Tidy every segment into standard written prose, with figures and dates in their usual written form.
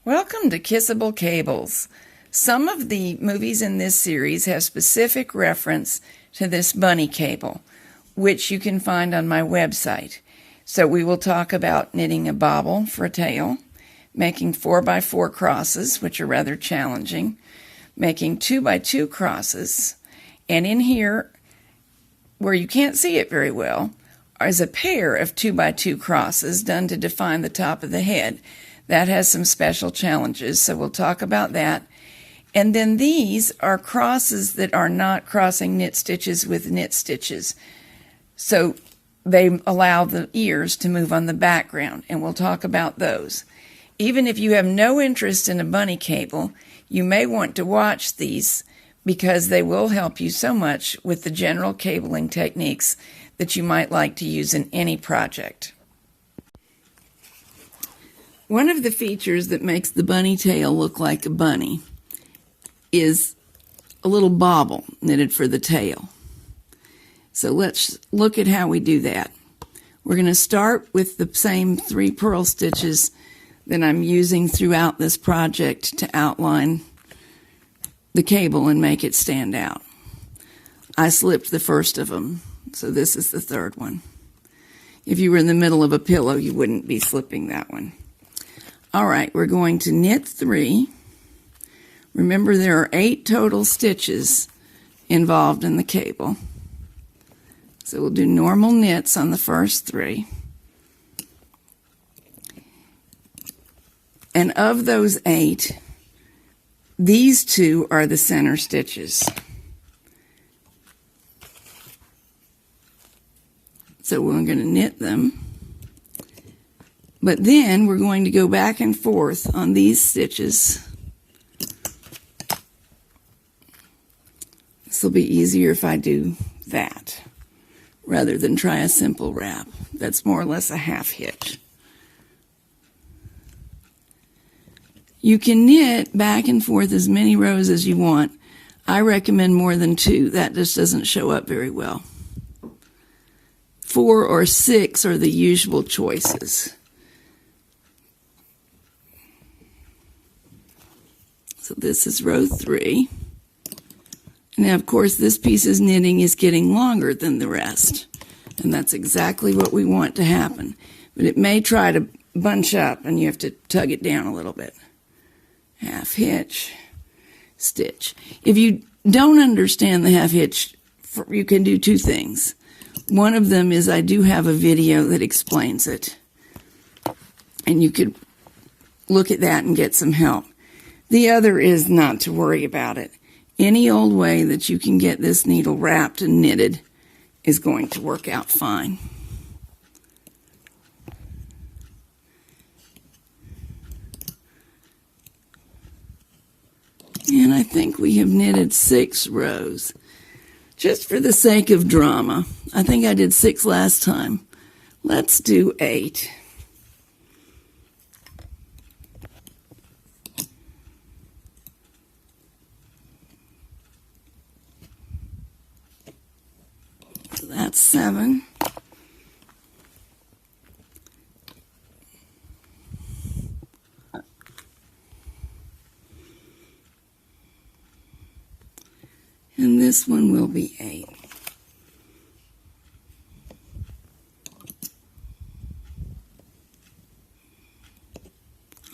Welcome to Kissable Cables. Some of the movies in this series have specific reference to this bunny cable, which you can find on my website. So we will talk about knitting a bobble for a tail, making 4x4 crosses, which are rather challenging, making 2x2 crosses, and in here, where you can't see it very well, is a pair of 2x2 crosses done to define the top of the head. That has some special challenges, so we'll talk about that. And then these are crosses that are not crossing knit stitches with knit stitches. So they allow the ears to move on the background, and we'll talk about those. Even if you have no interest in a bunny cable, you may want to watch these because they will help you so much with the general cabling techniques that you might like to use in any project. One of the features that makes the bunny tail look like a bunny is a little bobble knitted for the tail. So let's look at how we do that. We're going to start with the same 3 purl stitches that I'm using throughout this project to outline the cable and make it stand out. I slipped the first of them, so this is the third one. If you were in the middle of a pillow, you wouldn't be slipping that one. All right, we're going to knit 3. Remember, there are 8 total stitches involved in the cable. So we'll do normal knits on the first 3. And of those 8, these 2 are the center stitches. So we're going to knit them. But then we're going to go back and forth on these stitches. This will be easier if I do that rather than try a simple wrap. That's more or less a half hitch. You can knit back and forth as many rows as you want. I recommend more than 2. That just doesn't show up very well. 4 or 6 are the usual choices. So this is row 3. Now, of course, this piece's knitting is getting longer than the rest. And that's exactly what we want to happen. But it may try to bunch up, and you have to tug it down a little bit. Half hitch, stitch. If you don't understand the half hitch, you can do 2 things. One of them is I do have a video that explains it. And you could look at that and get some help. The other is not to worry about it. Any old way that you can get this needle wrapped and knitted is going to work out fine. And I think we have knitted 6 rows. Just for the sake of drama. I think I did 6 last time. Let's do 8. So that's 7. And this one will be 8.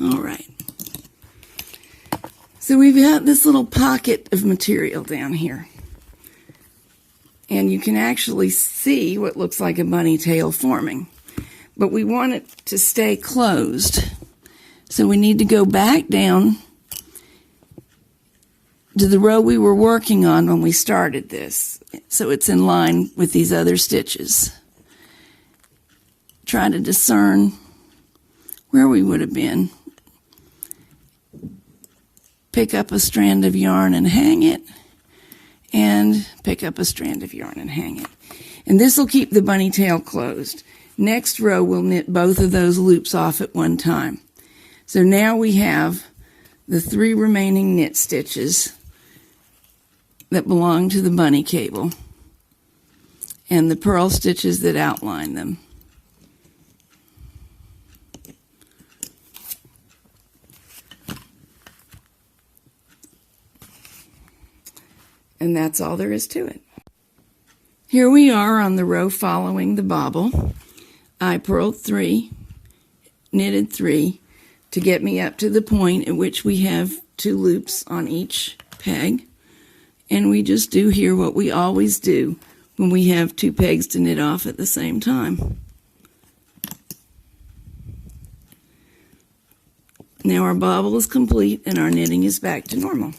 All right. So we've got this little pocket of material down here. And you can actually see what looks like a bunny tail forming. But we want it to stay closed. So we need to go back down to the row we were working on when we started this, so it's in line with these other stitches. Try to discern where we would have been. Pick up a strand of yarn and hang it, and pick up a strand of yarn and hang it. And this will keep the bunny tail closed. Next row we'll knit both of those loops off at one time. So now we have the 3 remaining knit stitches that belong to the bunny cable and the purl stitches that outline them. And that's all there is to it. Here we are on the row following the bobble. I purled 3, knitted 3 to get me up to the point at which we have 2 loops on each peg. And we just do here what we always do when we have 2 pegs to knit off at the same time. Now our bobble is complete and our knitting is back to normal.